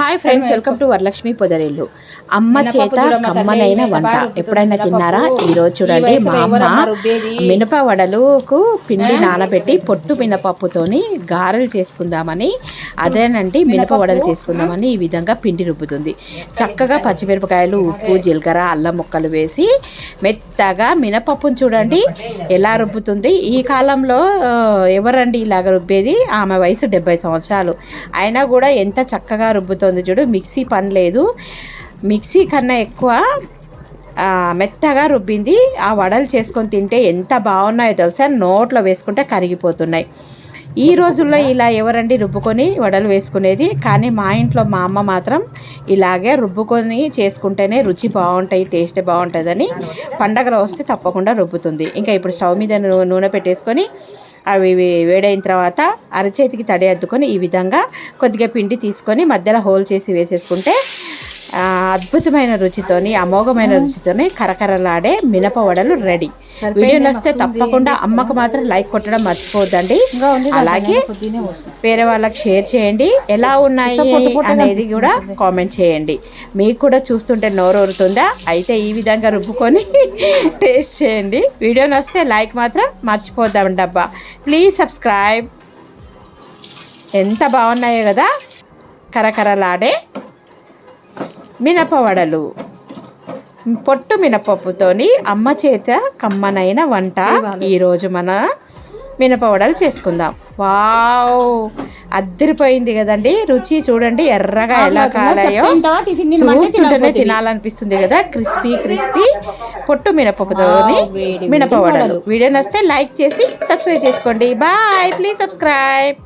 Hi friends, welcome to Varalakshmi Podarillu. అమ్మ చేత కమ్మనైన వంట ఎప్పుడైనా తిన్నారా? ఈరోజు చూడండి, మా అమ్మ మినప వడలుకు పిండి నానబెట్టి పొట్టు మినపప్పుతోని గారెలు చేసుకుందామని, అదేనండి మినప వడలు చేసుకుందామని ఈ విధంగా పిండి రుబ్బుతుంది. చక్కగా పచ్చిమిరపకాయలు, ఉప్పు, జీలకర్ర, అల్లం ముక్కలు వేసి మెత్తగా మినపప్పును చూడండి ఎలా రుబ్బుతుంది. ఈ కాలంలో ఎవరండి ఇలాగ రుబ్బేది? ఆమె వయసు 70 సంవత్సరాలు అయినా కూడా ఎంత చక్కగా రుబ్బుతుంది చూడు. మిక్సీ పని లేదు, మిక్సీ కన్నా ఎక్కువ మెత్తగా రుబ్బింది. ఆ వడలు చేసుకొని తింటే ఎంత బాగున్నాయో తెలుసా, నోట్లో వేసుకుంటే కరిగిపోతున్నాయి. ఈ రోజుల్లో ఇలా ఎవరండి రుబ్బుకొని వడలు వేసుకునేది? కానీ మా ఇంట్లో మా అమ్మ మాత్రం ఇలాగే రుబ్బుకొని చేసుకుంటేనే రుచి బాగుంటాయి, టేస్ట్ బాగుంటుందని పండగలు వస్తే తప్పకుండా రుబ్బుతుంది. ఇంకా ఇప్పుడు స్టవ్ మీద నూనె పెట్టేసుకొని అవి వేడైన తర్వాత అరచేతికి తడి అద్దుకొని ఈ విధంగా కొద్దిగా పిండి తీసుకొని మధ్యలో హోల్ చేసి వేసేసుకుంటే అద్భుతమైన రుచితోని, అమోఘమైన రుచితోని కరకరలాడే మినప వడలు రెడీ. వీడియో నచ్చితే తప్పకుండా అమ్మకు మాత్రం లైక్ కొట్టడం మర్చిపోద్దండి. అలాగే వేరే వాళ్ళకి షేర్ చేయండి. ఎలా ఉన్నాయి అనేది కూడా కామెంట్ చేయండి. మీకు కూడా చూస్తుంటే నోరూరుతుందా? అయితే ఈ విధంగా రుబ్బుకొని టేస్ట్ చేయండి. వీడియో నచ్చితే లైక్ మాత్రం మర్చిపోద్దామండి అబ్బా. Please subscribe. ఎంత బాగున్నాయో కదా కరకరలాడే మినప వడలు, పొట్టు మినపప్పుతోని అమ్మ చేత కమ్మనైన వంట. ఈరోజు మన మినప వడలు చేసుకుందాం. వావ్, అద్దరిపోయింది కదండి. రుచి చూడండి ఎర్రగా ఎలా కాలాయో, చూస్తుంటేనే తినాలనిపిస్తుంది కదా. క్రిస్పీ క్రిస్పీ పొట్టు మినపప్పుతోని మినప వడలు. వీడియో నచ్చితే లైక్ చేసి సబ్స్క్రైబ్ చేసుకోండి. Bye, please subscribe.